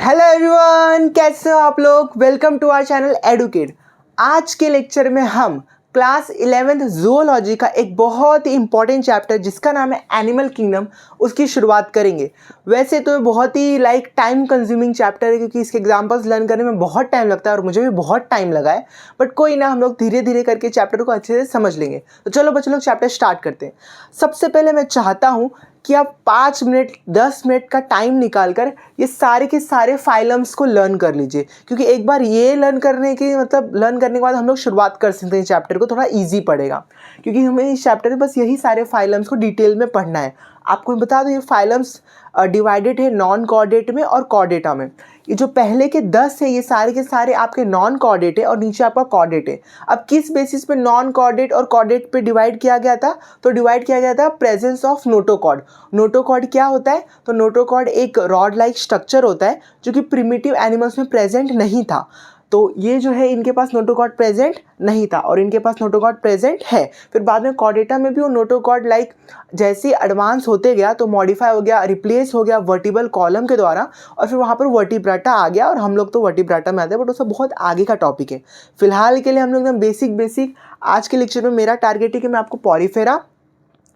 Hello everyone, कैसे हो आप लोग। Welcome to our channel Educate. आज के लेक्चर में हम क्लास 11th ज़ूलॉजी का एक बहुत ही इंपॉर्टेंट चैप्टर जिसका नाम है एनिमल किंगडम, उसकी शुरुआत करेंगे। वैसे तो बहुत ही टाइम कंज्यूमिंग चैप्टर है क्योंकि इसके एग्जांपल्स लर्न करने में बहुत टाइम लगता है और मुझे भी बहुत टाइम लगा है, बट कोई ना, हम लोग धीरे धीरे करके चैप्टर को अच्छे से समझ लेंगे। तो चलो बच्चों लोग चैप्टर स्टार्ट करते हैं। सबसे पहले मैं चाहता हूँ कि आप 5 मिनट 10 मिनट का टाइम निकालकर ये सारे के सारे फाइलम्स को लर्न कर लीजिए, क्योंकि एक बार ये लर्न करने के बाद हम लोग शुरुआत कर सकते हैं चैप्टर को, थोड़ा इजी पड़ेगा। क्योंकि हमें इस चैप्टर में बस यही सारे फाइलम्स को डिटेल में पढ़ना है। आपको बता दो, ये फाइलम्स डिवाइडेड है नॉन कॉर्डेट में और कॉर्डेटा में। ये जो पहले के 10 है ये सारे के सारे आपके नॉन कॉर्डेट है और नीचे आपका कॉर्डेट है। अब किस बेसिस पे नॉन कॉर्डेट और कॉर्डेट पे डिवाइड किया गया था? तो डिवाइड किया गया था प्रेजेंस ऑफ नोटोकॉर्ड। नोटोकॉर्ड क्या होता है? तो नोटोकॉर्ड एक रॉड लाइक स्ट्रक्चर होता है जो कि प्रिमिटिव एनिमल्स में प्रेजेंट नहीं था। तो ये जो है इनके पास नोटोकॉर्ड प्रेजेंट नहीं था और इनके पास नोटोकॉर्ड प्रेजेंट है। फिर बाद में कॉर्डेटा में भी वो नोटोकॉर्ड जैसे एडवांस होते गया तो मॉडिफाई हो गया, रिप्लेस हो गया वर्टिबल कॉलम के द्वारा, और फिर वहाँ पर वर्टिब्राटा आ गया। और हम लोग तो वर्टिब्राटा में आते हैं, बट उसका बहुत आगे का टॉपिक है। फिलहाल के लिए हम लोग एकदम बेसिक आज के लेक्चर में मेरा टारगेट है कि मैं आपको पॉरीफेरा,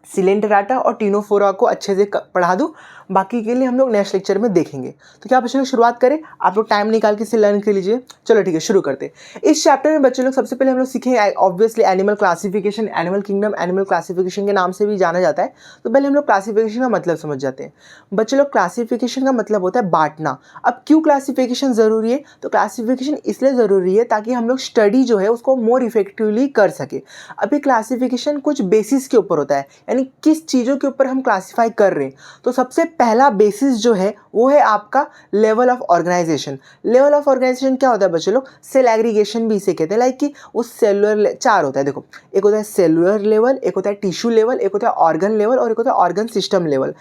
सिलेंटराटा और टीनोफोरा को अच्छे से पढ़ा दूँ। बाकी के लिए हम लोग नेक्स्ट लेक्चर में देखेंगे। तो क्या बच्चों लोग शुरुआत करें? आप लोग टाइम निकाल के इसे लर्न कर लीजिए। चलो ठीक है, शुरू करते हैं। इस चैप्टर में बच्चों लोग सबसे पहले हम लोग सीखेंगे obviously animal classification. Animal kingdom animal classification के नाम से भी जाना जाता है। तो पहले हम लोग क्लासिफिकेशन का मतलब समझ जाते हैं। बच्चों लोग, क्लासिफिकेशन का मतलब होता है बांटना। अब क्यों क्लासिफिकेशन ज़रूरी है? तो क्लासिफिकेशन इसलिए ज़रूरी है ताकि हम लोग स्टडी जो है उसको मोर इफेक्टिवली कर सके। अभी क्लासिफिकेशन कुछ बेसिस के ऊपर होता है, यानी किस चीज़ों के ऊपर हम क्लासीफाई कर रहे हैं। तो सबसे पहला बेसिस जो है वो है आपका level of organization. Level of organization क्या होता है बच्चों लोग? सेल एग्रीगेशन भी इसे कहते हैं। कि उस सेलुलर 4 होता है, देखो, एक होता है सेलुलर लेवल, एक होता है टिश्यू लेवल, एक होता है ऑर्गन लेवल और एक होता है ऑर्गन सिस्टम लेवल।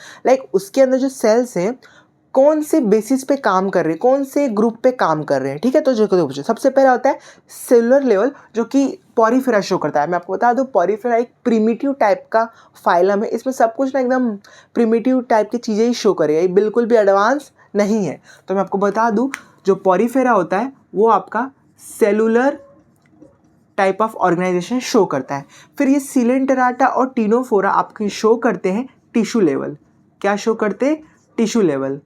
उसके अंदर जो सेल्स हैं कौन से बेसिस पे काम कर रहे हैं, कौन से ग्रुप पे काम कर रहे हैं, ठीक है। तो जो सबसे पहला होता है सेलुलर लेवल, जो कि पॉरीफेरा शो करता है। मैं आपको बता दूं, पॉरीफेरा एक प्रिमिटिव टाइप का फाइलम है। इसमें सब कुछ एकदम प्रिमिटिव टाइप की चीज़ें ही शो करेगा, ये बिल्कुल भी एडवांस नहीं है। तो मैं आपको बता दूं, जो पॉरीफेरा होता है वो आपका cellular type of organization show करता है। फिर ये सिलेंटराटा और टीनोफोरा आपके शो करते हैं टिश्यू लेवल। क्या शो करते हैं? Tissue level.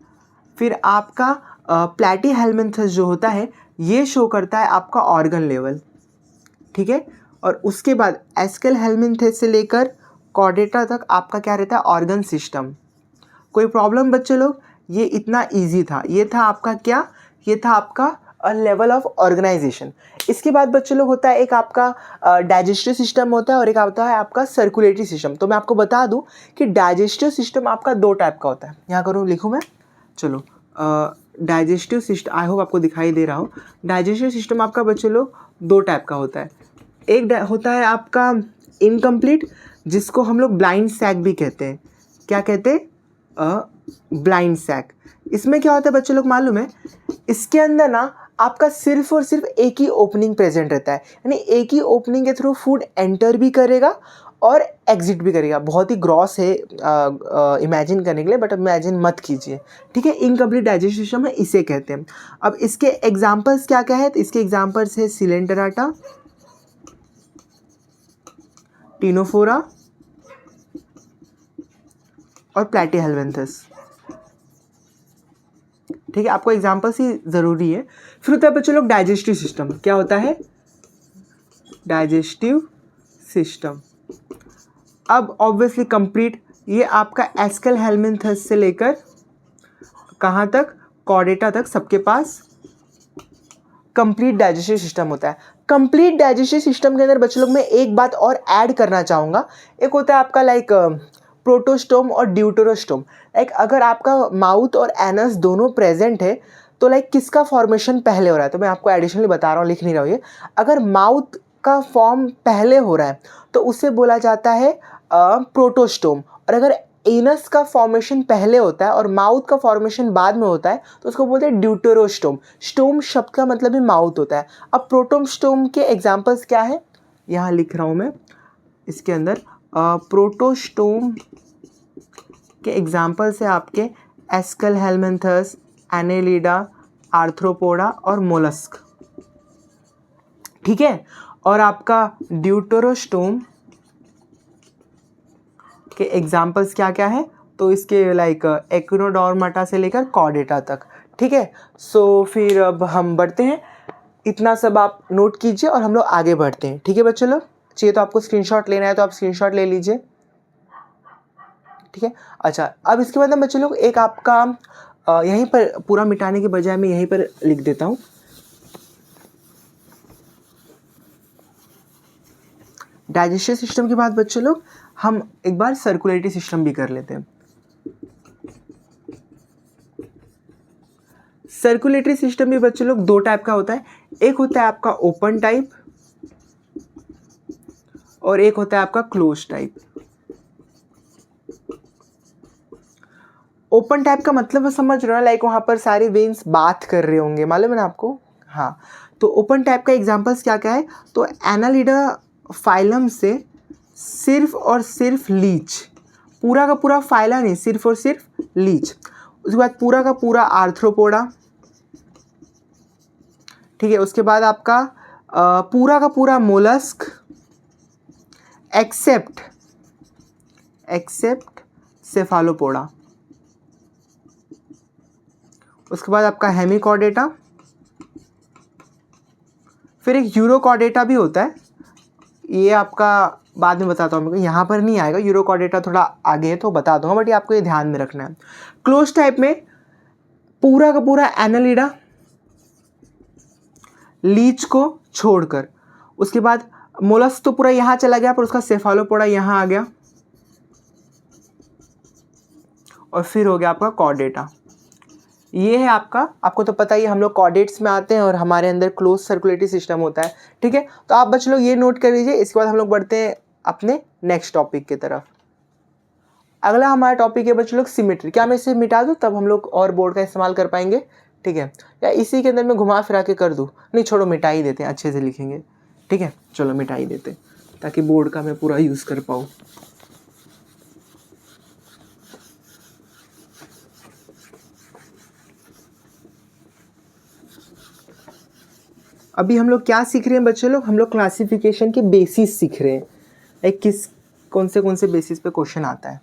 फिर आपका प्लैटीहेल्मिन्थस जो होता है ये शो करता है आपका ऑर्गन लेवल, ठीक है। और उसके बाद एस्केलहेल्मिन्थस से लेकर कॉर्डेटा तक आपका क्या रहता है? Organ system. कोई प्रॉब्लम बच्चे लोग? ये इतना इजी था। ये था आपका क्या? ये था आपका लेवल ऑफ ऑर्गेनाइजेशन। इसके बाद बच्चे लोग होता है एक आपका डाइजेस्टिव सिस्टम होता है और एक होता है आपका सर्कुलेटरी सिस्टम। तो मैं आपको बता दूं कि डाइजेस्टिव सिस्टम आपका 2 टाइप का होता है। यहाँ करूँ, लिखूँ मैं, चलो। डाइजेस्टिव सिस्टम, आई होप आपको दिखाई दे रहा हो। डाइजेस्टिव सिस्टम आपका बच्चे लोग 2 टाइप का होता है। एक होता है आपका इनकम्प्लीट, जिसको हम लोग ब्लाइंड सैक भी कहते हैं। क्या कहते हैं? Blind sac. इसमें क्या होता है बच्चे लोग मालूम है? इसके अंदर ना आपका सिर्फ और सिर्फ एक ही ओपनिंग प्रेजेंट रहता है, यानी एक ही ओपनिंग के थ्रू फूड एंटर भी करेगा और एग्जिट भी करेगा। बहुत ही ग्रॉस है इमेजिन करने के लिए, बट इमेजिन मत कीजिए, ठीक है। इनकम्प्लीट डाइजेस्टिव सिस्टम है, इसे कहते हैं। अब इसके एग्जांपल्स क्या क्या है? तो इसके एग्जांपल्स है सिलेंटराटा, टीनोफोरा और प्लैटीहेल्मिन्थस, ठीक है। आपको एग्जांपल्स ही ज़रूरी है। फिर होता है बच्चों लोग डाइजेस्टिव सिस्टम। क्या होता है? Digestive system. अब ऑब्वियसली कंप्लीट, ये आपका एस्केलहेल्मिन्थस से लेकर कहाँ तक? कॉर्डेटा तक, सबके पास कंप्लीट डाइजेस्टिव सिस्टम होता है। कंप्लीट डाइजेस्टिव सिस्टम के अंदर बच्चों लोग मैं एक बात और ऐड करना चाहूँगा। एक होता है आपका प्रोटोस्टोम और ड्यूटेरोस्टोम। अगर आपका माउथ और एनस दोनों प्रेजेंट है तो किसका फॉर्मेशन पहले हो रहा है? तो मैं आपको एडिशनली बता रहा हूँ, लिख नहीं रहा हूँ ये। अगर माउथ का फॉर्म पहले हो रहा है तो उसे बोला जाता है प्रोटोस्टोम, और अगर एनस का फॉर्मेशन पहले होता है और माउथ का फॉर्मेशन बाद में होता है तो उसको बोलते हैं ड्यूटेरोस्टोम। स्टोम शब्द का मतलब ही माउथ होता है। अब प्रोटोस्टोम के एग्जांपल्स क्या है? यहाँ लिख रहा हूँ मैं इसके अंदर। प्रोटोस्टोम के एग्जांपल्स है आपके एस्केलहेल्मिन्थस, एनेलिडा, आर्थ्रोपोडा और मोलस्क, ठीक है। और आपका ड्यूटेरोस्टोम के एग्जाम्पल्स क्या क्या है, तो इसके लाइक एकिनोडर्माटा से लेकर कॉर्डेटा तक, ठीक है। सो फिर अब हम बढ़ते हैं, इतना सब आप नोट कीजिए और हम लोग आगे बढ़ते हैं, ठीक है बच्चों लोग। चाहिए तो आपको स्क्रीनशॉट लेना है तो आप स्क्रीनशॉट ले लीजिए, ठीक है। अच्छा, अब इसके बाद ना बच्चों लोग एक आपका यहीं पर पूरा मिटाने के बजाय मैं यहीं पर लिख देता हूँ, डाइजेस्टिव सिस्टम के बाद बच्चों लोग हम एक बार सर्कुलेटरी सिस्टम भी कर लेते हैं। सर्कुलेटरी सिस्टम भी बच्चों लोग दो टाइप का होता है, एक होता है आपका ओपन टाइप और एक होता है आपका क्लोज टाइप। ओपन टाइप का मतलब समझ रहे हो, लाइक वहां पर सारे वेन्स बात कर रहे होंगे, मालूम है ना आपको। हाँ, तो ओपन टाइप का एग्जांपल्स क्या क्या है, तो एनालिडा फाइलम से सिर्फ और सिर्फ लीच, पूरा का पूरा फाइला नहीं, सिर्फ और सिर्फ लीच। उसके बाद पूरा का पूरा आर्थ्रोपोडा, ठीक है। उसके बाद आपका पूरा का पूरा मोलस्क एक्सेप्ट सेफालोपोडा। उसके बाद आपका हेमिकॉर्डेटा, फिर एक यूरोकॉर्डेटा भी होता है, ये आपका बाद में बताता हूँ, यहाँ पर नहीं आएगा, यूरोकॉर्डेटा थोड़ा आगे है तो बता दूंगा, बट ये आपको ये ध्यान में रखना है। क्लोज टाइप में पूरा का पूरा एनालिडा लीच को छोड़कर, उसके बाद मोलस्क तो पूरा यहाँ चला गया पर उसका सेफालोपोडा यहाँ आ गया, और फिर हो गया आपका कॉर्डेटा। ये है आपका, आपको तो पता ही, हम लोग कॉर्डेट्स में आते हैं और हमारे अंदर क्लोज सर्कुलेटरी सिस्टम होता है, ठीक है। तो आप बच्चे लोग ये नोट कर लीजिए। इसके बाद हम लोग बढ़ते हैं अपने नेक्स्ट टॉपिक की तरफ। अगला हमारा टॉपिक है बच्चे लोग सिमेट्री। क्या मैं इसे मिटा दूँ तब हम लोग और बोर्ड का इस्तेमाल कर पाएंगे, ठीक है, या इसी के अंदर मैं घुमा फिरा के कर दूँ? नहीं छोड़ो, मिटा ही देते हैं, अच्छे से लिखेंगे, ठीक है। चलो मिटा ही देते ताकि बोर्ड का मैं पूरा यूज़ कर पाऊँ। अभी हम लोग क्या सीख रहे हैं बच्चे लोग, हम लोग क्लासिफिकेशन के बेसिस सीख रहे हैं, लाइक कौन से बेसिस पे क्वेश्चन आता है,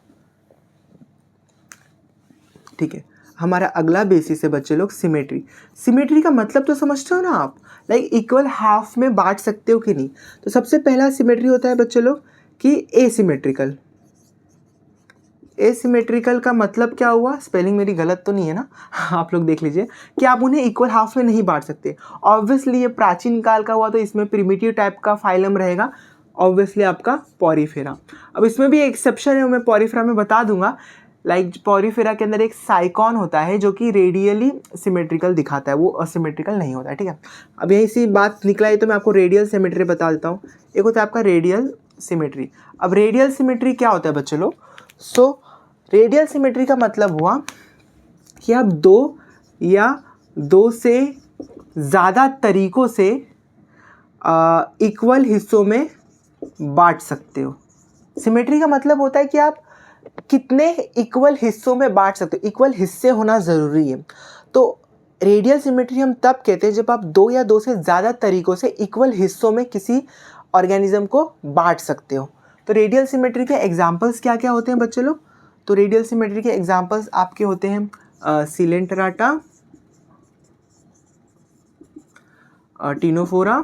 ठीक है। हमारा अगला बेसिस है बच्चे लोग सिमेट्री। सिमेट्री का मतलब तो समझते हो ना आप, लाइक इक्वल हाफ में बांट सकते हो कि नहीं। तो सबसे पहला सिमेट्री होता है बच्चे लोग कि एसिमेट्रिकल। एसिमेट्रिकल का मतलब क्या हुआ, स्पेलिंग मेरी गलत तो नहीं है ना, आप लोग देख लीजिए, कि आप उन्हें इक्वल हाफ में नहीं बांट सकते। ऑब्वियसली ये प्राचीन काल का हुआ तो इसमें प्रिमिटिव टाइप का फाइलम रहेगा, ऑब्वियसली आपका पॉरीफेरा। अब इसमें भी एक्सेप्शन है, मैं पॉरीफेरा में बता दूंगा। लाइक पॉरीफेरा के अंदर एक साइकॉन होता है जो कि रेडियली सिमेट्रिकल दिखाता है, वो असिमेट्रिकल नहीं होता है, ठीक है। अब यही सी बात निकला है तो मैं आपको रेडियल सिमेट्री बता देता हूँ। एक होता है आपका रेडियल सिमेट्री। अब रेडियल सिमेट्री क्या होता है बच्चों लोग, सो रेडियल सिमेट्री का मतलब हुआ कि आप दो या दो से ज़्यादा तरीकों से इक्वल हिस्सों में बांट सकते हो। सिमेट्री का मतलब होता है कि आप कितने इक्वल हिस्सों में बांट सकते हो, इक्वल हिस्से होना ज़रूरी है। तो रेडियल सिमेट्री हम तब कहते हैं जब आप दो या दो से ज़्यादा तरीकों से इक्वल हिस्सों में किसी ऑर्गेनिज्म को बांट सकते हो। तो रेडियल सिमेट्री के एग्जाम्पल्स क्या क्या होते हैं बच्चे लोग, तो रेडियल सिमेट्री के एग्जाम्पल्स आपके होते हैं सिलेंटराटा, टिनोफोरा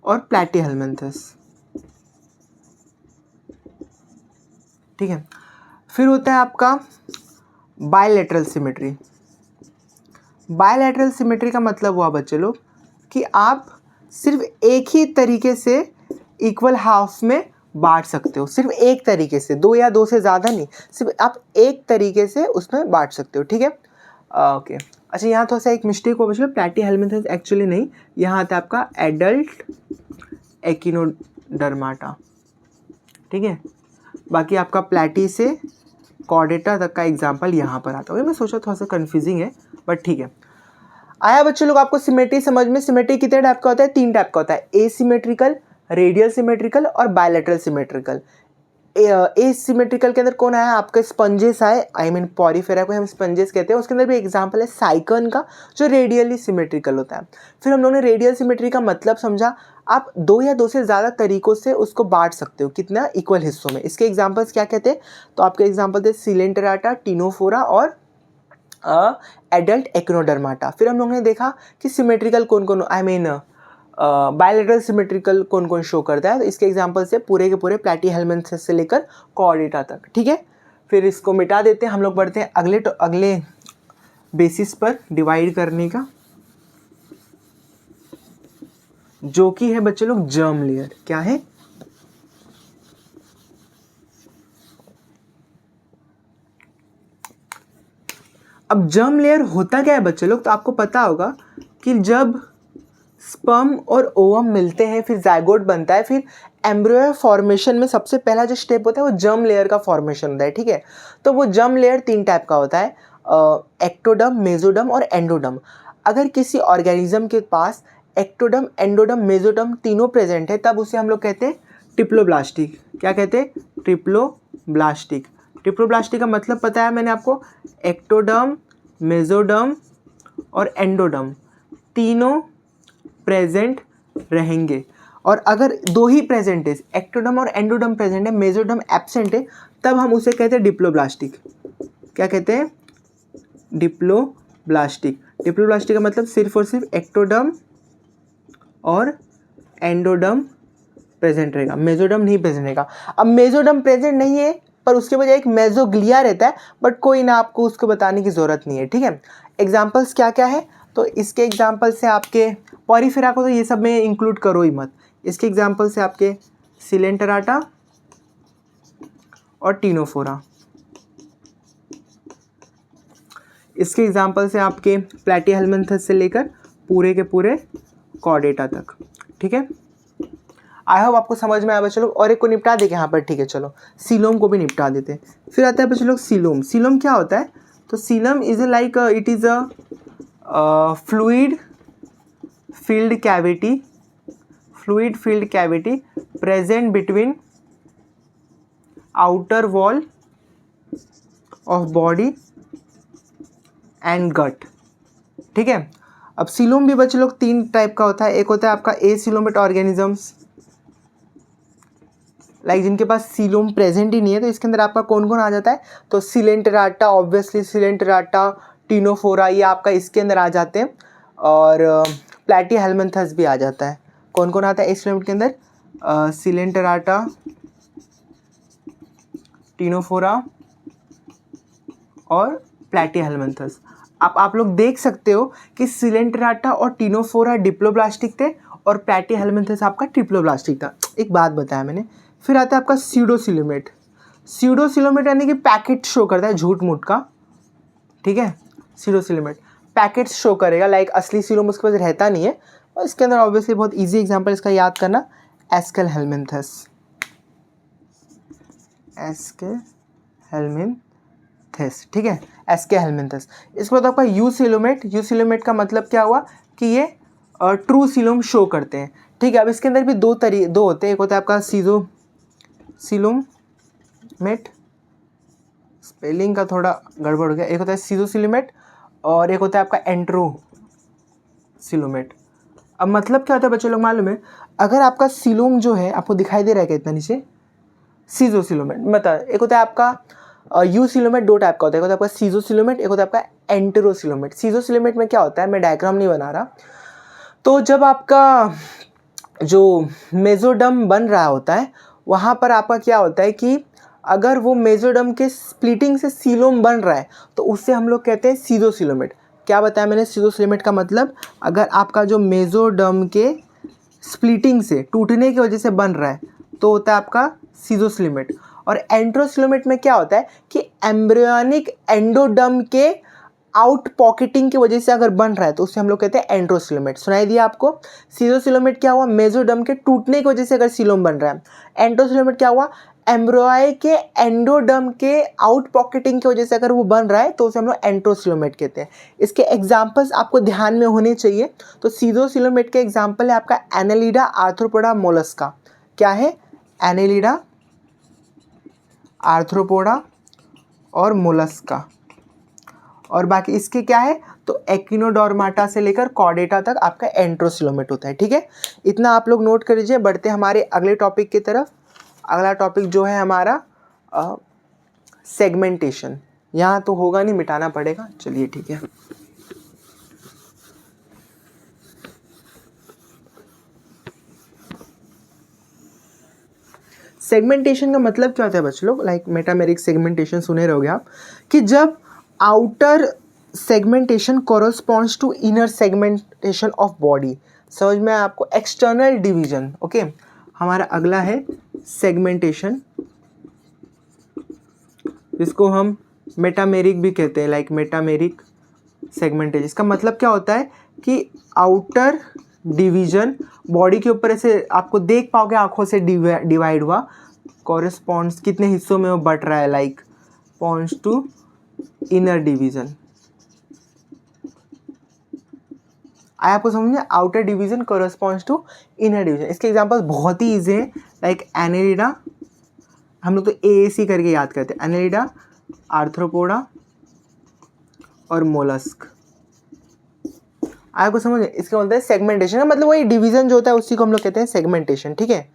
और प्लैटीहेल्मिन्थस, ठीक है। फिर होता है आपका बायलैटरल सिमेट्री। बायलैटरल सिमेट्री का मतलब हुआ बच्चे लोग कि आप सिर्फ एक ही तरीके से इक्वल हाफ में बांट सकते हो, सिर्फ एक तरीके से, दो या दो से ज़्यादा नहीं, सिर्फ आप एक तरीके से उसमें बांट सकते हो, ठीक है। ओके, अच्छा यहाँ थोड़ा सा एक मिस्टेक हुआ बच्चों, प्लैटीहेल्मिन्थस एक्चुअली नहीं, यहाँ आता है आपका एडल्ट एकिनोडर्माटा, ठीक है। बाकी आपका प्लैटी से कॉर्डेटा तक का एग्जाम्पल यहाँ पर आता है। मैं सोचा थोड़ा सा कन्फ्यूजिंग है बट ठीक है। आया बच्चों लोग आपको सिमेट्री समझ में। सिमेट्री कितने टाइप का होता है, तीन टाइप का होता है, एसिमेट्रिकल, रेडियल सिमेट्रिकल और बायलैटरल सिमेट्रिकल। एसिमेट्रिकल के अंदर कौन आया, आपका स्पंजेस आए, आई मीन पॉरीफेरा को हम स्पंजेस कहते हैं। उसके अंदर भी एग्जांपल है साइकन का, जो रेडियली सिमेट्रिकल होता है। फिर हम लोगों ने रेडियल सिमेट्री का मतलब समझा, आप दो या दो से ज़्यादा तरीकों से उसको बांट सकते हो, कितना, इक्वल हिस्सों में। इसके एग्जाम्पल्स क्या कहते हैं, तो आपके एग्जाम्पल थे सिलेंटराटा, टिनोफोरा और एडल्ट एक्नोडर्माटा। फिर हम लोगों ने देखा कि सिमेट्रिकल कौन कौन, आई मीन बायलैटरल सिमेट्रिकल कौन कौन शो करता है। तो इसके एग्जांपल से पूरे के पूरे प्लैटीहेल्मिन्थेस से लेकर कॉर्डेटा तक, ठीक है। फिर इसको मिटा देते हैं, हम लोग बढ़ते हैं अगले बेसिस पर डिवाइड करने का, जो कि है बच्चे लोग जर्म लेयर। क्या है, अब जर्म लेयर होता क्या है बच्चे लोग, तो आपको पता होगा कि जब स्पर्म और ओवम मिलते हैं, फिर जाइगोट बनता है, फिर एम्ब्रियो फॉर्मेशन में सबसे पहला जो स्टेप होता है वो जर्म लेयर का फॉर्मेशन होता है, ठीक है। तो वो जर्म लेयर 3 टाइप का होता है, एक्टोडर्म, मेसोडर्म और एंडोडर्म। अगर किसी ऑर्गेनिज्म के पास एक्टोडर्म, एंडोडर्म, मेसोडर्म तीनों प्रेजेंट है, तब उसे हम लोग कहते हैं ट्रिप्लोब्लास्टिक। क्या कहते हैं, ट्रिप्लोब्लास्टिक। ट्रिप्लोब्लास्टिक का मतलब पता है मैंने आपको, एक्टोडर्म, मेसोडर्म और एंडोडर्म तीनों प्रेजेंट रहेंगे। और अगर दो ही प्रेजेंट है, एक्टोडर्म और एंडोडर्म प्रेजेंट है, मेसोडर्म एब्सेंट है, तब हम उसे कहते हैं डिप्लोब्लास्टिक। क्या कहते हैं, डिप्लोब्लास्टिक। डिप्लोब्लास्टिक का मतलब सिर्फ और सिर्फ एक्टोडर्म और एंडोडर्म प्रेजेंट रहेगा, मेसोडर्म नहीं प्रेजेंट रहेगा। अब मेसोडर्म प्रेजेंट नहीं है, पर उसके बजाय एक मेसोग्लिया रहता है, बट कोई ना, आपको उसको बताने की ज़रूरत नहीं है, ठीक है। एग्जाम्पल्स क्या क्या है, तो इसके एग्जाम्पल से आपके पॉरीफेरा को तो ये सब में इंक्लूड करो ही मत। इसके एग्जाम्पल से आपके सिलेंटराटा और टिनोफोरा। इसके एग्जाम्पल से आपके प्लैटीहेल्मिन्थेस से लेकर पूरे के पूरे कॉर्डेटा तक, ठीक है। आई होप आपको समझ में आया बच्चे लोग। और एक को निपटा देंगे यहाँ पर, ठीक है। चलो सीलोम को भी निपटा देते हैं। फिर आता है बच्चे लोग सीलोम। सीलोम क्या होता है, तो coelom is like it is a fluid filled cavity present between outer wall of body and gut, ठीक है। अब सीलोम भी बच्चे लोग 3 टाइप का होता है। एक होता है आपका एसिलोमेट ऑर्गेनिजम्स, लाइक जिनके पास सीलोम प्रेजेंट ही नहीं है, तो इसके अंदर आपका कौन कौन आ जाता है, तो सिलेंटराटा, ऑब्वियसली सिलेंटराटा, टिनोफोरा, ये आपका इसके अंदर आ जाते हैं। और प्लैटीहेल्मिन्थेस भी आ जाता है। कौन कौन आता है एसिलोमेट के अंदर, सिलेंटराटा, टिनोफोरा और प्लैटीहेल्मिन्थेस। आप लोग देख सकते हो कि सिलेंटराटा और टिनोफोरा डिप्लोब्लास्टिक थे और प्लैटीहेल्मिन्थेस आपका ट्रिप्लोब्लास्टिक था। एक बात बताया मैंने। फिर आता है आपका स्यूडोसिलोमेट। स्यूडोसिलोमेट यानी कि पैकेट शो करता है, झूठ मूठ का, ठीक है। स्यूडोसिलोमेट पैकेट्स शो करेगा, लाइक असली सीलोम उसके पास रहता नहीं है। और इसके अंदर ऑब्वियसली बहुत इजी एग्जांपल इसका याद करना, एस्केलहेल्मिन्थेस। एस्केलहेल्मिन्थेस, ठीक है, एस्केलहेल्मिन्थेस। इसके बाद आपका यूसिलोमेट। यूसिलोमेट का मतलब क्या हुआ कि ये ट्रू सीलोम शो करते हैं, ठीक है। अब इसके अंदर भी दो होते हैं। एक होता है आपका सीजोसिलोमेट, स्पेलिंग का थोड़ा गड़बड़ हो गया। एक होता है सीजोसिलोमेट और एक होता है आपका एंट्रोसिलोमेट। अब मतलब क्या होता है बच्चे लोग मालूम है, अगर आपका सीलोम जो है आपको दिखाई दे रहा है क्या इतना नीचे, सीजोसिलोमेट, मतलब एक होता है आपका यूसिलोमेट, 2 टाइप का होता है। एक होता है आपका सीजोसिलोमेट, एक होता है आपका एंटेरोसिलोमेट। सीजोसिलोमेट में क्या होता है, मैं डायग्राम नहीं बना रहा, तो जब आपका जो मेसोडर्म बन रहा होता है, वहाँ पर आपका क्या होता है कि अगर वो मेसोडर्म के स्प्लिटिंग से सीलोम बन रहा है, तो उससे हम लोग कहते हैं सीजोसिलोमेट। क्या बताया मैंने, सीजोसिलोमेट का मतलब अगर आपका जो मेसोडर्म के स्प्लिटिंग से, टूटने की वजह से बन रहा है, तो होता है आपका सीजोसिलोमेट। और एंट्रोसिलोमेट में क्या होता है कि एम्ब्रियोनिक एंडोडर्म के आउट पॉकेटिंग की वजह से अगर बन रहा है, तो उससे हम लोग कहते हैं एंट्रोसिलोमेट। सुनाई दिया आपको। सीजोसिलोमेट क्या हुआ, मेसोडर्म के टूटने की वजह से अगर सीलोम बन रहा है। एंट्रोसिलोमेट क्या हुआ, एम्ब्रियोई के एंडोडर्म के आउट पॉकेटिंग की वजह से अगर वो बन रहा है, तो उसे हम लोग एंट्रोसिलोमेट कहते हैं। इसके एग्जाम्पल्स आपको ध्यान में होने चाहिए। तो सीजोसिलोमेट के एग्जाम्पल है आपका एनेलिडा, आर्थ्रोपोडा, मोलस्का। क्या है, एनेलिडा, आर्थ्रोपोडा और मोलस्का। और बाकी इसके क्या है, तो एक्टिनोडर्माटा से लेकर कॉर्डेटा तक आपका एंट्रोसिलोमेट होता है। ठीक है, इतना आप लोग नोट कर लीजिए। बढ़ते हमारे अगले टॉपिक की तरफ। अगला टॉपिक जो है हमारा सेगमेंटेशन। यहाँ तो होगा नहीं, मिटाना पड़ेगा। चलिए ठीक है। सेगमेंटेशन का मतलब क्या होता है बच्चों लोग, लाइक मेटामेरिक सेगमेंटेशन सुने रहोगे आप, कि जब outer segmentation corresponds to inner segmentation of body. समझ में आया आपको? External division. ओके, हमारा अगला है सेगमेंटेशन, जिसको हम मेटामेरिक भी कहते हैं, लाइक मेटामेरिक सेगमेंटेशन। इसका मतलब क्या होता है कि आउटर डिवीजन बॉडी के ऊपर ऐसे आपको देख पाओगे आंखों से डिवाइड हुआ, कॉरेस्पॉन्ड्स कितने हिस्सों में वो बट रहा है, like points to inner division. आया आपको समझ में? Outer division corresponds to inner division. इसके एग्जांपल्स बहुत ही ईजी हैं, लाइक एनेलिडा, हम लोग तो AAC करके याद करते हैं, एनेलिडा, आर्थ्रोपोडा और मोलस्क। आपको समझ है? इसका बोलते हैं सेगमेंटेशन, मतलब वही डिवीजन जो होता है उसी को हम लोग कहते हैं सेगमेंटेशन। ठीक है,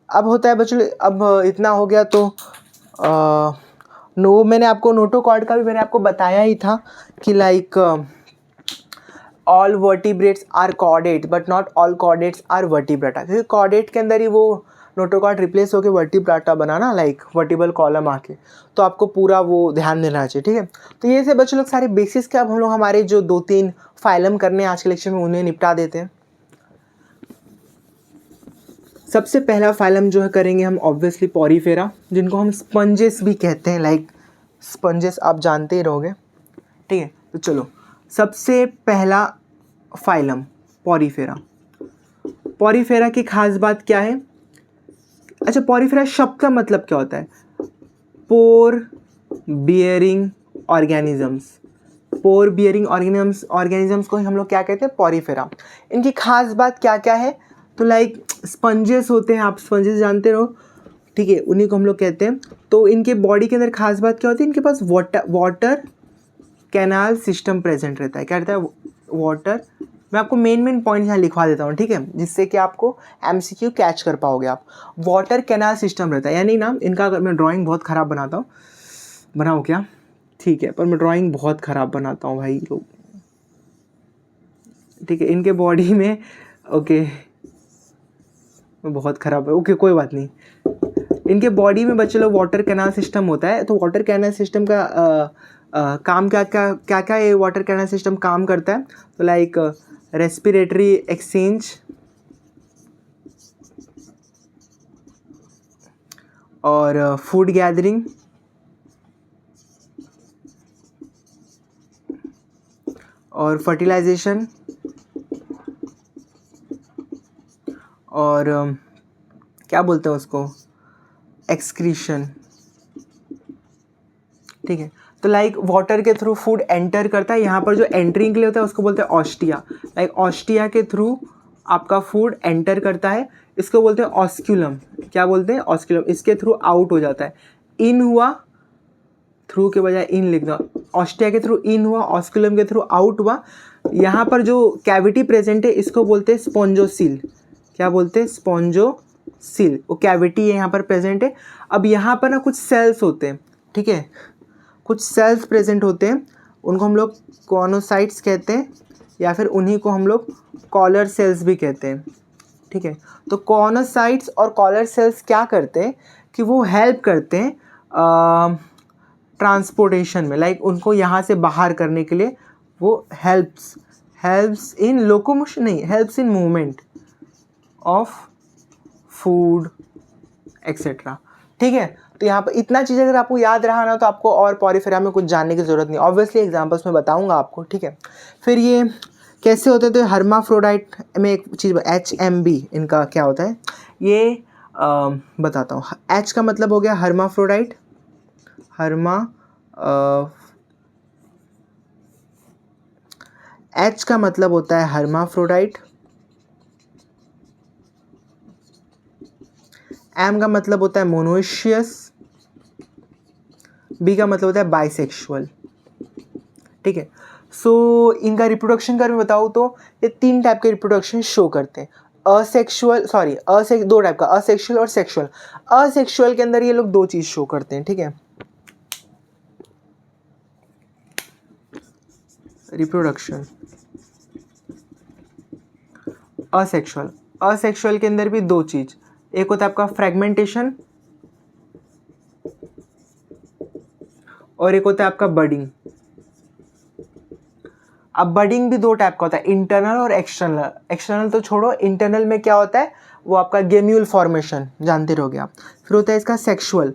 अब होता है बच्चों, अब इतना हो गया तो मैंने आपको नोटोकॉर्ड का भी मैंने आपको बताया ही था कि like all vertebrates are chordate but not all chordates are vertebrata, क्योंकि कॉर्डेट के अंदर ही वो नोटोकॉर्ड रिप्लेस होकर वर्टिब्रेटा बनाना, लाइक वर्टिबल कॉलम आके, तो आपको पूरा वो ध्यान देना चाहिए। ठीक है, तो ये से बच्चों लोग सारे बेसिस के अब हम लोग हमारे जो 2-3 फाइलम करने हैं आज के लेक्चर में उन्हें निपटा देते हैं। सबसे पहला फाइलम जो है करेंगे हम ऑब्वियसली पॉरीफेरा, जिनको हम स्पंजेस भी कहते हैं, लाइक स्पंजेस आप जानते ही रहोगे। ठीक है, तो चलो सबसे पहला फाइलम पॉरीफेरा। पॉरीफेरा की खास बात क्या है? अच्छा, पॉरीफेरा शब्द का मतलब क्या होता है? पोर बियरिंग ऑर्गेनिजम्स। पोर बियरिंग ऑर्गेनिजम्स को हम लोग क्या कहते हैं? पॉरीफेरा। इनकी खास बात क्या क्या है? तो लाइक स्पंजेस होते हैं, आप स्पंजेस जानते रहो। ठीक है, उन्हीं को हम लोग कहते हैं। तो इनके बॉडी के अंदर खास बात क्या होती है? इनके पास वाटर कैनाल सिस्टम प्रेजेंट रहता है। क्या रहता है? वाटर। मैं आपको मेन पॉइंट यहाँ लिखवा देता हूँ, ठीक है, जिससे कि आपको MCQ कैच कर पाओगे आप। वाटर कैनाल सिस्टम रहता है, यानी ना इनका, अगर मैं ड्राइंग बहुत ख़राब बनाता हूँ, बनाऊँ क्या? ठीक है, पर मैं ड्राइंग बहुत ख़राब बनाता हूँ भाई लोग। ठीक है, इनके बॉडी में, ओके मैं बहुत ख़राब है, ओके कोई बात नहीं। इनके बॉडी में बच्चे लोग वाटर कैनाल सिस्टम होता है। तो वाटर कैनाल सिस्टम का काम क्या ये वाटर कैनाल सिस्टम काम करता है? तो लाइक रेस्पिरेटरी एक्सचेंज और फूड गैदरिंग और फर्टिलाइजेशन और क्या बोलते हैं उसको, एक्सक्रीशन। ठीक है, तो लाइक वाटर के थ्रू फूड एंटर करता है। यहाँ पर जो एंट्रिंग के लिए होता है उसको बोलते हैं ऑस्टिया। लाइक ऑस्टिया के थ्रू आपका फूड एंटर करता है, इसको बोलते हैं ऑस्क्यूलम। क्या बोलते हैं? ऑस्क्यूलम। इसके थ्रू आउट हो जाता है। इन हुआ, थ्रू के बजाय इन लिख दो, ऑस्टिया के थ्रू इन हुआ, ऑस्क्यूलम के थ्रू आउट हुआ। यहाँ पर जो कैविटी प्रेजेंट है इसको बोलते हैं स्पॉन्जोसील। क्या बोलते हैं? स्पॉन्जोसील। वो कैविटी है यहाँ पर प्रेजेंट है। अब यहाँ पर ना कुछ सेल्स होते हैं, ठीक है, कुछ सेल्स प्रेजेंट होते हैं, उनको हम लोग कॉनोसाइट्स कहते हैं, या फिर उन्हीं को हम लोग कॉलर सेल्स भी कहते हैं। ठीक है, तो कॉनोसाइट्स और कॉलर सेल्स क्या करते हैं कि वो हेल्प करते हैं ट्रांसपोर्टेशन में, लाइक उनको यहाँ से बाहर करने के लिए वो हेल्प्स इन लोकोमोशन, नहीं, helps in movement of food etcetera. ठीक है, तो यहाँ पर इतना चीज़ अगर आपको याद रहा ना तो आपको और पॉरीफेरा में कुछ जानने की ज़रूरत नहीं। ऑब्वियसली एग्जांपल्स में बताऊंगा आपको। ठीक है, फिर ये कैसे होते हैं? तो हर्माफ्रोडाइट में एक चीज़ HMB इनका क्या होता है ये बताता हूँ। H का मतलब हो गया हर्माफ्रोडाइट। H का मतलब होता है हर्माफ्रोडाइट। M का मतलब होता है मोनोइशियस। बी का मतलब होता है बाइसेक्सुअल, ठीक है। सो इनका रिप्रोडक्शन का मैं बताऊँ तो ये 3 टाइप के रिप्रोडक्शन शो करते हैं। असेक्सुअल, सॉरी दो टाइप का, असेक्सुअल और सेक्सुअल। असेक्सुअल के अंदर ये लोग 2 चीज़ शो करते हैं, ठीक है। रिप्रोडक्शन असेक्सुअल, असेक्सुअल के अंदर भी 2 चीज़, एक होता है आपका फ्रेगमेंटेशन और एक होता है आपका बडिंग। अब बडिंग भी 2 टाइप का होता है, इंटरनल और एक्सटर्नल। एक्सटर्नल तो छोड़ो, इंटरनल में क्या होता है वो आपका गेम्यूल फॉर्मेशन जानते रहोगे आप। फिर होता है इसका सेक्सुअल,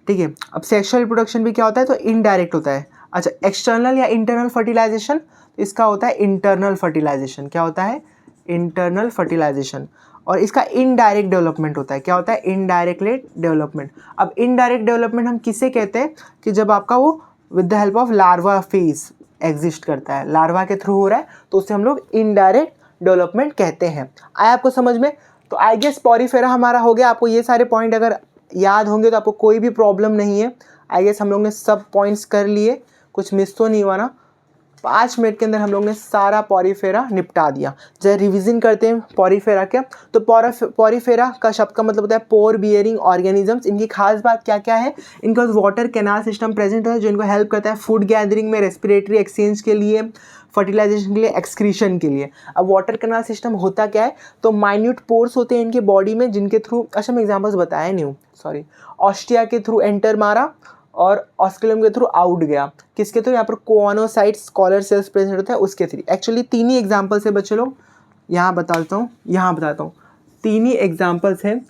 ठीक है। अब सेक्सुअल रिप्रोडक्शन भी क्या होता है तो इनडायरेक्ट होता है। अच्छा, एक्सटर्नल या इंटरनल फर्टिलाइजेशन, तो इसका होता है इंटरनल फर्टिलाइजेशन। क्या होता है? Internal fertilization. और इसका इनडायरेक्ट डेवलपमेंट होता है। क्या होता है? Indirectly development. अब इनडायरेक्ट डेवलपमेंट हम किसे कहते हैं कि जब आपका वो with the help of larva phase exist करता है, लार्वा के थ्रू हो रहा है, तो उसे हम लोग इनडायरेक्ट डेवलपमेंट कहते हैं। आया आपको समझ में? तो आई गेस पॉरीफेरा हमारा हो गया। आपको ये सारे पॉइंट अगर याद होंगे तो आपको कोई भी प्रॉब्लम नहीं है। आई गेस हम लोग ने सब पॉइंट्स कर लिए, कुछ मिस तो नहीं हुआ ना। 5 मिनट के अंदर हम लोग ने सारा पॉरीफेरा निपटा दिया। जब रिवीजन करते हैं पॉरीफेरा के, तो पॉरीफेरा का शब्द का मतलब होता है पोर बियरिंग ऑर्गेनिजम्स। इनकी खास बात क्या क्या है? इनका वाटर कैनाल सिस्टम प्रेजेंट है जो इनको हेल्प करता है फूड गैदरिंग में, रेस्पिरेटरी एक्सचेंज के लिए, फर्टिलाइजेशन के लिए, एक्सक्रीशन के लिए। अब वाटर कैनाल सिस्टम होता क्या है? तो माइन्यूट पोर्स होते हैं इनके बॉडी में जिनके थ्रू, अच्छा मैं एग्जाम्पल्स बताया नहीं हूँ, सॉरी। ऑस्टिया के थ्रू एंटर मारा और ऑस्कुलम के थ्रू आउट गया। किसके थ्रू? यहाँ पर कोआनोसाइट्स कॉलर सेल्स प्रेजेंट होता है उसके थ्रू। एक्चुअली 3 ही एग्जाम्पल्स है बच्चे लोग, यहाँ बताता हूँ, 3 ही एग्जाम्पल्स हैं।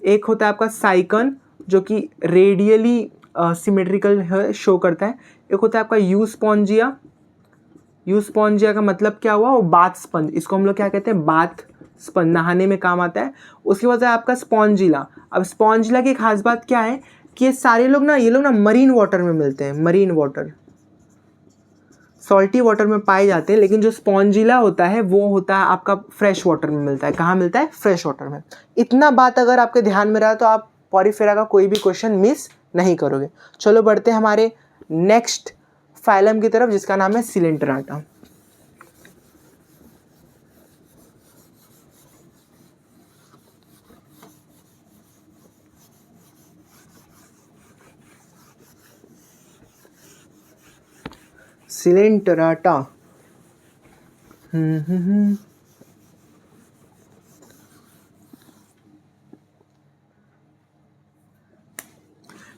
एक होता है आपका साइकन जो कि रेडियली सिमेट्रिकल शो करता है। एक होता है आपका यूस्पॉन्जिया। यूस्पॉन्जिया का मतलब क्या हुआ? वो बाथ स्पंज, इसको हम लोग क्या कहते हैं? बाथ स्पंज, नहाने में काम आता है। उसके बाद है आपका स्पॉन्जिला। अब स्पॉन्जिला की खास बात क्या है कि ये सारे लोग ना, ये लोग ना मरीन वाटर में मिलते हैं, मरीन वाटर, सॉल्टी वाटर में पाए जाते हैं। लेकिन जो स्पॉन्जिला होता है वो होता है आपका फ्रेश वाटर में मिलता है। कहाँ मिलता है? फ्रेश वाटर में। इतना बात अगर आपके ध्यान में रहा तो आप पॉरीफेरा का कोई भी क्वेश्चन मिस नहीं करोगे। चलो बढ़ते हैं हमारे नेक्स्ट फाइलम की तरफ जिसका नाम है सिलेंटराटा। सिलेंटराटा,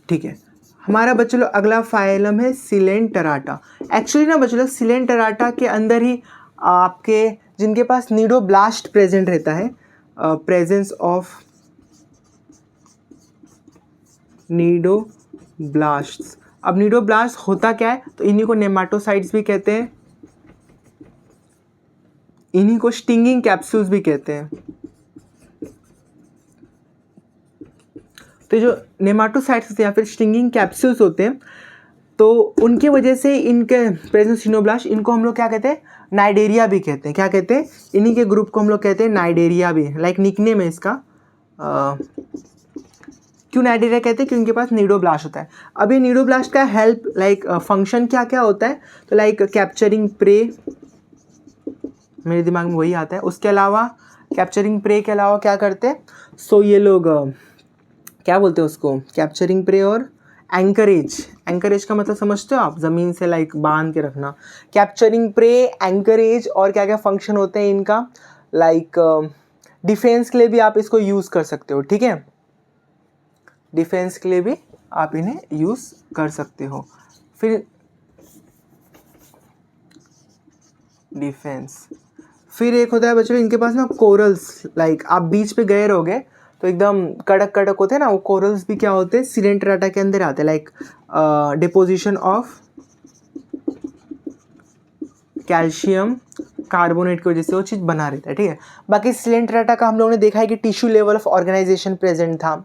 ठीक है। हमारा बच्चों लोग अगला फाइलम है सिलेंटराटा। एक्चुअली ना बच्चों लोग सिलेंटराटा के अंदर ही आपके जिनके पास नीडोब्लास्ट प्रेजेंट रहता है, प्रेजेंस ऑफ नीडोब्लास्ट्स। अब नीडोब्लास्ट होता क्या है? तो इन्हीं को नेमाटोसाइट्स भी कहते हैं, इन्हीं को स्टिंगिंग कैप्सूल्स भी कहते हैं। तो जो नेमाटोसाइट्स होते हैं या फिर स्टिंगिंग कैप्सूल्स होते हैं, तो उनके वजह से इनके प्रेजेंस सिनोब्लास्ट, इनको हम लोग क्या कहते हैं? नाइडेरिया भी कहते हैं। क्या कहते हैं? इन्हीं के ग्रुप को हम लोग कहते हैं नाइडेरिया भी, लाइक निकनेम है इसका। क्यों नाइडेरिया कहते हैं? क्योंकि उनके पास नीडोब्लास्ट होता है। अब ये नीडोब्लास्ट का हेल्प लाइक फंक्शन क्या क्या होता है? तो लाइक कैप्चरिंग प्रे, मेरे दिमाग में वही आता है। उसके अलावा कैप्चरिंग प्रे के अलावा क्या करते हैं? सो ये लोग क्या बोलते हैं उसको? कैप्चरिंग प्रे और एंकरेज। एंकरेज का मतलब समझते हो आप? ज़मीन से लाइक बांध के रखना। कैप्चरिंग प्रे, एंकरेज, और क्या क्या फंक्शन होते हैं इनका? लाइक डिफेंस के लिए भी आप इसको यूज़ कर सकते हो, ठीक है। डिफेंस के लिए भी आप इन्हें यूज़ कर सकते हो। फिर डिफेंस, फिर एक होता है बच्चों इनके पास ना कोरल्स, लाइक आप बीच पे गए रहोगे तो एकदम कड़क कड़क होते हैं ना, वो कोरल्स भी क्या होते हैं? सिलेंटराटा के अंदर आते हैं। Like deposition of calcium carbonate की वजह से वो चीज़ बना रहता है, ठीक है। बाकी सिलेंटराटा का हम लोगों ने देखा है कि tissue level of organization present था।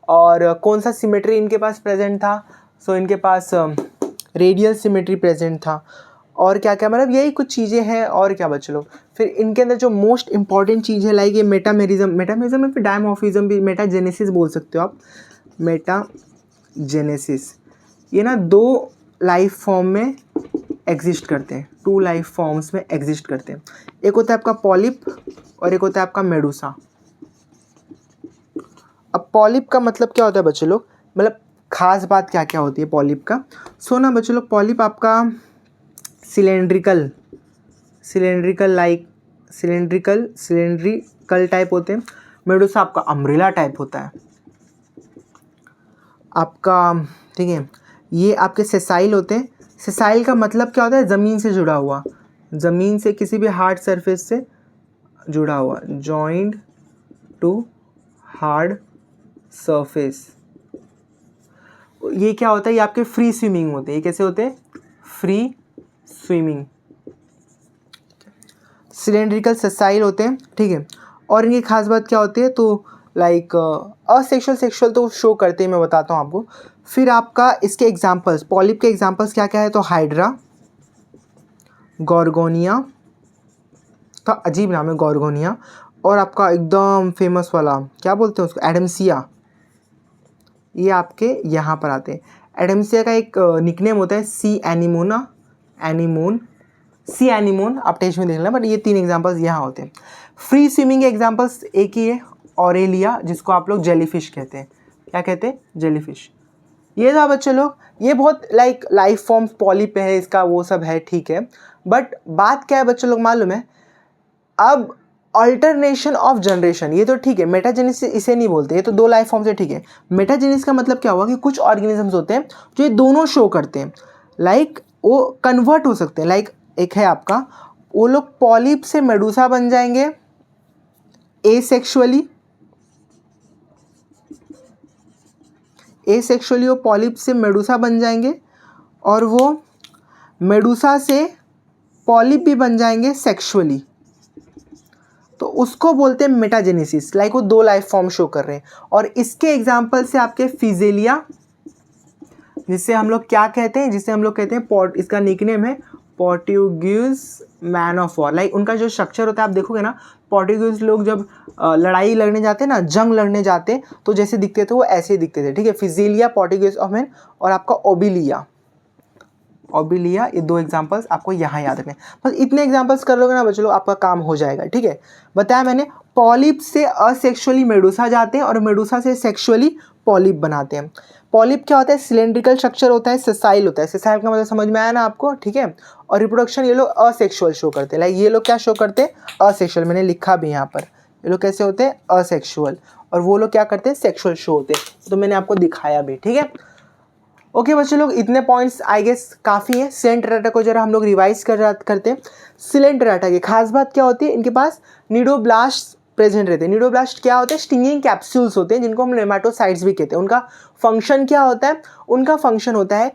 और कौन सा सिमेट्री इनके पास प्रेजेंट था? सो इनके पास रेडियल सिमेट्री प्रेजेंट था। और क्या क्या, मतलब यही कुछ चीज़ें हैं। और क्या बच्चों लोग, फिर इनके अंदर जो मोस्ट इंपॉर्टेंट चीज़ है लाइक ये मेटामेरिज्म, मेटामेरिज्म या फिर डायमॉर्फिज्म भी, मेटाजेनेसिस बोल सकते हो आप, मेटाजेनेसिस। ये ना दो लाइफ फॉर्म में एग्जिस्ट करते हैं, 2 लाइफ फॉर्म्स में एग्जिस्ट करते हैं। एक होता है आपका पॉलिप और एक होता है आपका मेडूसा। अब पॉलिप का मतलब क्या होता है बच्चे लोग, मतलब खास बात क्या क्या होती है पॉलिप का। सो ना बच्चे लोग, पॉलिप आपका सिलेंड्रिकल टाइप होते हैं। मेडूसा आपका अम्ब्रेला टाइप होता है आपका, ठीक है। ये आपके सेसाइल होते हैं। सेसाइल का मतलब क्या होता है, ज़मीन से जुड़ा हुआ, ज़मीन से किसी भी हार्ड सरफेस से जुड़ा हुआ, जॉइंड टू हार्ड सरफेस। ये क्या होता है, ये आपके फ्री स्विमिंग होते हैं। ये कैसे होते हैं, फ्री स्विमिंग, सिलेंड्रिकल सेसाइल होते हैं, ठीक है। और इनकी खास बात क्या होती है, तो लाइक असेक्सुअल तो शो करते हैं, मैं बताता हूँ आपको। फिर आपका इसके एग्जांपल्स, पॉलिप के एग्जांपल्स क्या क्या है, तो हाइड्रा, गॉर्गोनिया, तो अजीब नाम है गॉर्गोनिया, और आपका एकदम फेमस वाला क्या बोलते हैं उसको, एडम्सिया। ये आपके यहाँ पर आते हैं। एडम्सिया का एक निकनेम होता है सी एनीमोन, आप टेस्ट में देख लेना, बट ये 3 एग्जांपल्स यहाँ होते हैं। फ्री स्विमिंग के एग्जांपल्स एक ही है, ऑरेलिया, जिसको आप लोग जेलीफिश कहते हैं। क्या कहते हैं, जेलीफिश। ये था बच्चे लोग, ये बहुत लाइक लाइफ फॉर्म पॉलिप है इसका, वो सब है, ठीक है। बट बात क्या है बच्चे लोग मालूम है, अब अल्टरनेशन ऑफ जनरेशन, ये तो ठीक है, मेटाजेनेसिस इसे नहीं बोलते, ये तो 2 लाइफ फॉर्म से, ठीक है। मेटाजेनेसिस का मतलब क्या हुआ कि कुछ ऑर्गेनिजम्स होते हैं जो ये दोनों शो करते हैं, लाइक वो कन्वर्ट हो सकते हैं। लाइक एक है आपका, वो लोग पॉलिप से मेडूसा बन जाएंगे एसेक्सुअली वो पॉलिप से मेडूसा बन जाएंगे, और वो मेडूसा से पॉलिप भी बन जाएंगे सेक्सुअली, तो उसको बोलते हैं मेटाजेनेसिस। लाइक वो 2 लाइफ फॉर्म शो कर रहे हैं। और इसके एग्जांपल से आपके फिजेलिया, जिससे हम लोग क्या कहते हैं, इसका निकनेम है Portuguese man of war. Like उनका जो स्ट्रक्चर होता है, आप देखोगे ना, पोर्टुगीज लोग जब लड़ाई लड़ने जाते हैं ना, जंग लड़ने जाते, तो जैसे दिखते थे वो ऐसे ही दिखते थे, ठीक है। फिजेलिया, पोर्टुगीज ऑफ मैन, और आपका ओबिलिया, ये 2 एग्जांपल्स आपको यहाँ याद रखने। बस इतने एग्जांपल्स कर लोगे ना बच्चों, आपका काम हो जाएगा, ठीक है। बताया मैंने, पॉलिप से असेक्सुअली मेडूसा जाते हैं और मेडूसा से सेक्सुअली पॉलिप बनाते हैं। पॉलिप क्या होता है, सिलेंड्रिकल स्ट्रक्चर होता है, सेसाइल होता है। सेसाइल का मतलब समझ में आया ना आपको, ठीक है। और रिप्रोडक्शन ये लोग असेक्सुअल शो करते हैं। लाइक ये लोग क्या शो करते हैं, असेक्सुअल, मैंने लिखा भी यहाँ पर, ये लोग कैसे होते हैं, असेक्सुअल, और वो लोग क्या करते हैं, सेक्सुअल शो होते हैं। तो मैंने आपको दिखाया भी, ठीक है। ओके बच्चे लोग, इतने पॉइंट्स आई गेस काफ़ी है। सिलेंट्रेटा को जरा हम लोग रिवाइज करते हैं। सिलेंट्रेटा की खास बात क्या होती है, इनके पास निडोब्लास्ट प्रेजेंट रहते हैं। निडोब्लास्ट क्या होते हैं, स्टिंगिंग कैप्सूल्स होते हैं, जिनको हम नेमाटोसाइट्स भी कहते हैं। उनका फंक्शन क्या होता है, उनका फंक्शन होता है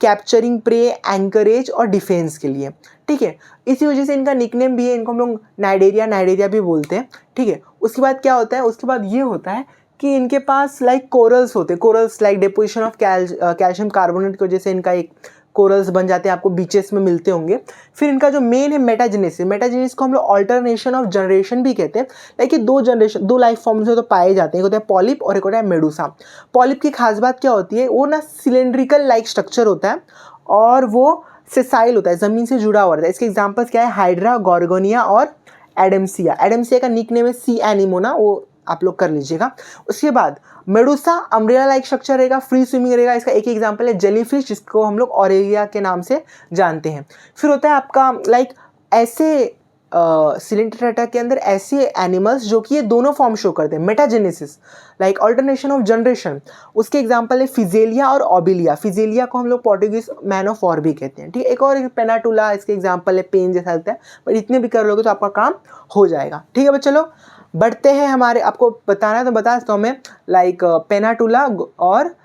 कैप्चरिंग प्रे, एंकरेज और डिफेंस के लिए, ठीक है। इसी वजह से इनका निकनेम भी है, इनको हम लोग नाइडेरिया भी बोलते हैं, ठीक है। उसके बाद क्या होता है, उसके बाद ये होता है कि इनके पास लाइक कोरल्स होते हैं। Corals like deposition of calcium carbonate की वजह से इनका एक कोरल्स बन जाते हैं, आपको बीचेस में मिलते होंगे। फिर इनका जो मेन है मेटाजेनेसिस को हम लोग अल्टरनेशन ऑफ जनरेशन भी कहते हैं। लाइक 2 लाइफ फॉर्म्स में तो पाए जाते हैं, एक होता है पॉलिप और एक होता है मेडूसा। पॉलिप की खास बात क्या होती है, वो ना सिलेंड्रिकल लाइक स्ट्रक्चर होता है और वो सेसाइल होता है, ज़मीन से जुड़ा हुआ रहता है। इसके एग्जाम्पल्स क्या है, हाइड्रा, गॉर्गोनिया और एडम्सिया का निकनेम है सी एनीमोना, वो आप लोग कर लीजिएगा। उसके बाद मेडूसा अम्ब्रेला लाइक स्ट्रक्चर रहेगा, फ्री स्विमिंग रहेगा। इसका एक एग्जांपल है जेलीफिश, जिसको हम लोग ऑरेलिया के नाम से जानते हैं। फिर होता है आपका लाइक ऐसे सिलेंट्रेटा के अंदर ऐसे एनिमल्स जो कि ये दोनों फॉर्म शो करते हैं, metagenesis like alternation of generation. उसके एग्जांपल है फिजेलिया और ओबिलिया। फिजेलिया को हम लोग पोर्टुगीज मैन ऑफ वॉर भी कहते हैं, ठीक है। एक और पेनाटुला, इसके एग्जांपल है पेन जैसा लगता है, बट इतने भी कर लोगे तो आपका काम हो जाएगा, ठीक है बच्चे लोग। बढ़ते हैं हमारे, आपको बताना है तो बता सकता हूँ मैं, लाइक पेनाटुला और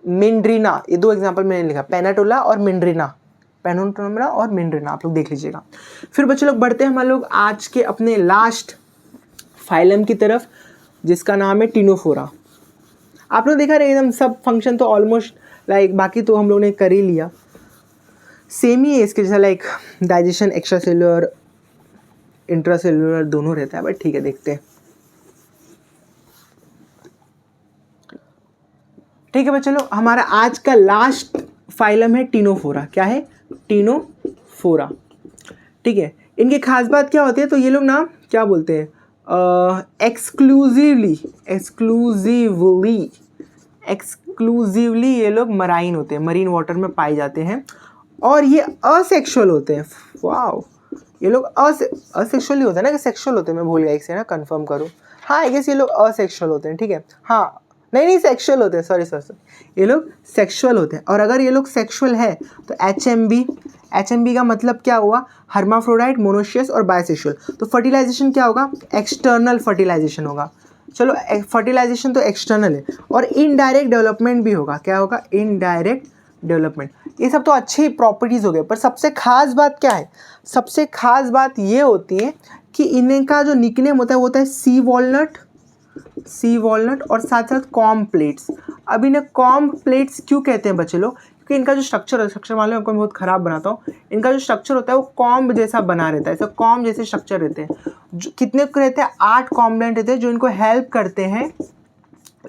मिंड्रीना, ये 2 एग्जांपल मैंने लिखा, पेनाटुला और मिंड्रीना, आप लोग देख लीजिएगा। फिर बच्चे लोग बढ़ते हैं हम लोग आज के अपने लास्ट फाइलम की तरफ, जिसका नाम है टिनोफोरा। आप लोग देखा रहे एकदम सब फंक्शन तो ऑलमोस्ट लाइक बाकी तो हम लोग ने कर ही लिया, सेम ही है इसके जैसा, like digestion, extra cellular, intracellular दोनों रहता है, बट ठीक है, देखते हैं। ठीक है बच्चों, हमारा आज का लास्ट फाइलम है टीनोफोरा। क्या है? टीनोफोरा। ठीक है, इनकी खास बात क्या होती है? तो ये लोग ना क्या बोलते हैं, एक्सक्लूसिवली ये लोग मराइन होते हैं, मरीन वाटर में पाए जाते हैं और ये असेक्सुअल होते हैं। वाओ, ये लोग असेक्सुअल ही होते हैं ना कि सेक्सुअल होते हैं? मैं भूल गया, एक से ना कंफर्म करूँ। हाँ, आई गेस ये लोग असेक्सुअल होते हैं। ठीक है, हाँ नहीं सेक्सुअल होते हैं, सॉरी, ये लोग सेक्सुअल होते हैं। और अगर ये लोग सेक्सुअल है तो एच का मतलब क्या हुआ? हर्माफ्रोडाइट, मोनोशियस और बायसेक्सुअल। तो फर्टिलाइजेशन क्या होगा? एक्सटर्नल फर्टिलाइजेशन होगा। चलो, फर्टिलाइजेशन तो एक्सटर्नल है और इनडायरेक्ट डेवलपमेंट भी होगा। क्या होगा? Indirect development. ये सब तो अच्छी प्रॉपर्टीज़ हो गए, पर सबसे खास बात क्या है? सबसे खास बात ये होती है कि इनका जो निकनेम होता है वो होता है सी वॉलनट और साथ साथ कॉम प्लेट्स। अब इन्हें कॉम प्लेट्स क्यों कहते हैं बच्चे लोग? क्योंकि इनका जो स्ट्रक्चर है, स्ट्रक्चर मालूम है आपको, मैं बहुत ख़राब बनाता हूँ। इनका जो स्ट्रक्चर होता है वो कॉम्ब जैसा बना रहता है, ऐसा कॉम्ब जैसे स्ट्रक्चर रहते हैं। जो कितने रहते हैं? 8 कॉम्पोनेंट रहते हैं जो इनको हेल्प करते हैं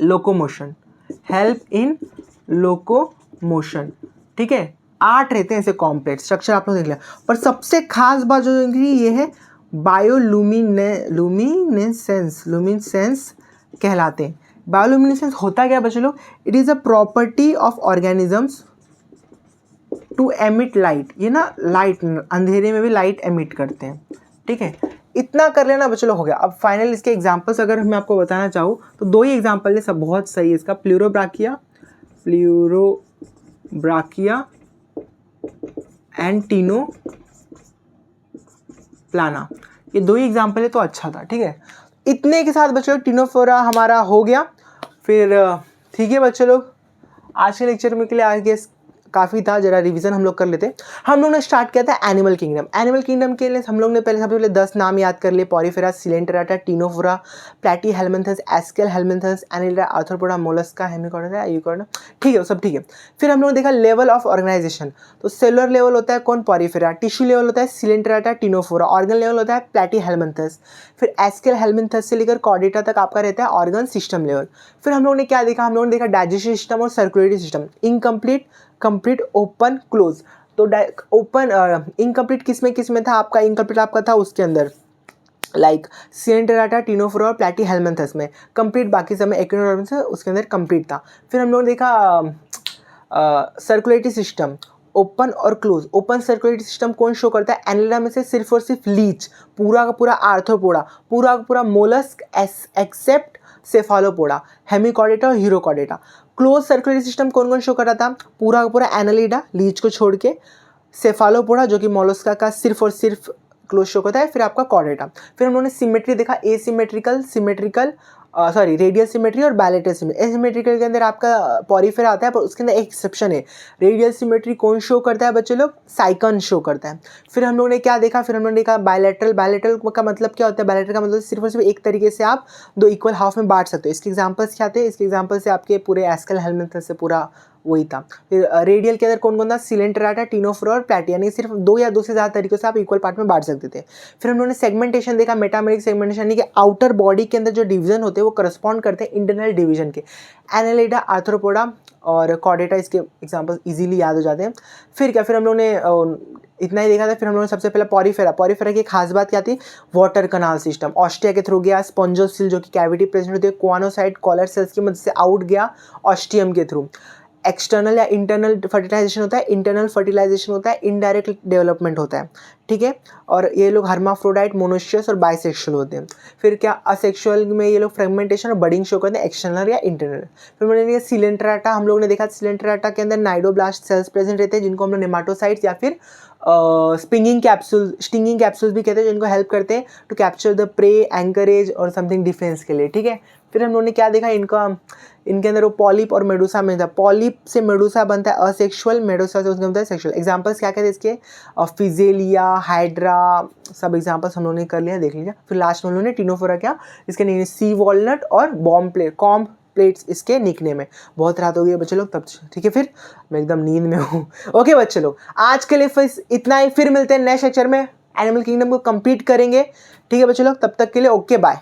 लोकोमोशन, हेल्प इन लोकोमोशन। ठीक है, 8 रहते हैं ऐसे कॉम्प्लेक्स स्ट्रक्चर, आप लोग देख लिया। पर सबसे खास बात जो इनकी ये है, बायोलुमिनेसेंस कहलाते हैं। बायोलुमिनेसेंस होता क्या बच्चे लोग? It is a property of organisms to emit light. ये ना लाइट, अंधेरे में भी लाइट एमिट करते हैं। ठीक है, इतना कर लेना बच्चे लोग, हो गया। अब फाइनल इसके एग्जांपल्स अगर मैं आपको बताना चाहूँ तो 2 ही एग्जांपल है, सब बहुत सही है इसका। प्लूरोब्राकिया एंड टीनोप्लाना, ये 2 ही एग्जांपल है तो अच्छा था। ठीक है, इतने के साथ बच्चे लोग टीनोफोरा हमारा हो गया। फिर ठीक है बच्चे लोग, आज के लेक्चर में के लिए आगे काफ़ी था, जरा रिवीजन हम लोग कर लेते। हम लोग ने स्टार्ट किया था एनिमल किंगडम। एनिमल किंगडम के लिए हम लोग ने सबसे पहले 10 नाम याद कर लिए। Porifera, Coelenterata, Ctenophora, Platyhelminthes, Aschelminthes, Annelida, Arthropoda, Mollusca, Hemichordata, यूकोडा। ठीक है, सब ठीक है। फिर हम लोग ने देखा लेवल ऑफ ऑर्गेनाइजेशन। तो सेलुलर लेवल होता है कौन? पॉरीफेरा। टिश्यू लेवल होता है सिलेंटराटा, टीनोफोरा। ऑर्गन लेवल होता है प्लैटीहेल्मिन्थस। फिर एस्केलहेल्मिन्थस से लेकर कॉर्डेटा तक आपका रहता है ऑर्गन सिस्टम लेवल। फिर हम लोग ने क्या देखा? हम लोगों ने देखा डाइजेस्टिव सिस्टम और circulatory system. Incomplete, complete, open, close. तो ओपन इनकम्प्लीट किसमें था आपका? इनकम्प्लीट आपका था उसके अंदर लाइक सिलेंटराटा, टीनोफोरा और प्लैटीहेल्मिन्थस में। कंप्लीट बाकी सब में एक्टिनोडर्म्स उसके अंदर कंप्लीट था। फिर हम लोगों ने देखा सर्कुलेटरी सिस्टम, ओपन और क्लोज। ओपन सर्कुलेटरी सिस्टम कौन शो करता है? एनिलिडा में से सिर्फ और सिर्फ लीच, पूरा का पूरा आर्थ्रोपोडा, पूरा का पूरा मोलस्क एक्सेप्ट सेफालोपोडा, हेमिकॉर्डेटा और हीरोकॉर्डेटा। क्लोज सर्कुलेटरी सिस्टम कौन कौन शो कर रहा था? पूरा का पूरा एनालिडा, लीच को छोड़ के, सेफालोपोडा जो कि मोलस्का का सिर्फ और सिर्फ क्लोज शो करता है, फिर आपका कॉर्डेटा। फिर हम लोगों ने सिमेट्री देखा, एसिमेट्रिकल, सिमेट्रिकल, रेडियल सिमेट्री और बायलैटरल सिमेट्री। एसिमेट्रिकल के अंदर आपका पॉरीफेरा आता है, पर उसके अंदर एक एक्सेप्शन है। रेडियल सिमेट्री कौन शो करता है बच्चे लोग? साइकन शो करता है। फिर हम लोगों ने क्या देखा? फिर हम लोगों ने देखा बायलैटरल का मतलब क्या होता है? बायलैटरल का मतलब सिर्फ और सिर्फ एक तरीके से आप 2 इक्वल हाफ में बांट सकते हो। इसके एग्जाम्पल्स क्या थे? इसके एग्जाम्पल से आपके पूरे एस्केलहेल्मिन्थस से पूरा वही था। फिर रेडियल के अंदर कौन कौन था? सिलेंटराटा, टीनोफोरा और प्लैटी, यानी सिर्फ 2 या 2 से ज़्यादा तरीकों से आप इक्वल पार्ट में बांट सकते थे। फिर हम लोगों ने सेगमेंटेशन देखा, मेटामेरिक सेगमेंटेशन, यानी कि आउटर बॉडी के अंदर जो डिवीजन होते हैं वो करस्पॉन्ड करते हैं इंटरनल डिवीजन के। एनालिडा, आर्थ्रोपोडा और कॉर्डेटा इसके एग्जाम्पल इजीली याद हो जाते हैं। फिर क्या? फिर हम लोगों ने इतना ही देखा था। फिर हम लोगों ने सबसे पहले पॉरीफेरा की खास बात क्या थी? Water canal system. ऑस्टिया के थ्रू गया, स्पॉन्जोसिल जो कि कैविटी प्रेजेंट होती है, कोआनोसाइट कॉलर सेल्स की मदद से आउट गया ऑस्टियम के थ्रू। एक्सटर्नल या इंटरनल फर्टिलाइजेशन होता है, इंटरनल फर्टिलाइजेशन होता है, इनडायरेक्ट डेवलपमेंट होता है। ठीक है, और ये लोग हर्माफ्रोडाइट, मोनोशियस और बाइसेक्सुअल होते हैं। फिर क्या? असेक्सुअल में ये लोग फ्रेगमेंटेशन और बडिंग शो करते हैं, एक्सटर्नल या इंटरनल। फिर मैंने देखा सिलेंटराटा, हम लोगों ने देखा सिलेंटराटा के अंदर नाइडोब्लास्ट सेल्स प्रेजेंट रहते हैं, जिनको हम लोग नेमाटोसाइट्स या फिर स्टिंगिंग कैप्सूल्स भी कहते हैं, जिनको हेल्प करते हैं to capture the prey, anchorage और समथिंग डिफेंस के लिए। ठीक है, फिर हम लोगों ने क्या देखा? इनके अंदर वो पॉलिप और मेडुसा में था। पॉलिप से मेडुसा बनता है असेक्सुअल, मेडुसा से उसके बनता है सेक्सुअल। एग्जांपल्स क्या कहते हैं इसके? फिजेलिया, हाइड्रा, सब एग्जांपल्स हम लोगों ने कर लिया, देख लीजिए। फिर लास्ट में हम लोगों ने टीनोफोरा क्या, इसके नेम सी वॉलनट और कॉम्ब प्लेट्स इसके निकने में। बहुत रात हो गई है बच्चे लोग, तब ठीक है, फिर मैं एकदम नींद में हूँ। ओके बच्चे लोग, आज के लिए फिर इतना ही। फिर मिलते हैं नेक्स्ट लेक्चर में, एनिमल किंगडम को कंप्लीट करेंगे। ठीक है बच्चे लोग, तब तक के लिए ओके बाय।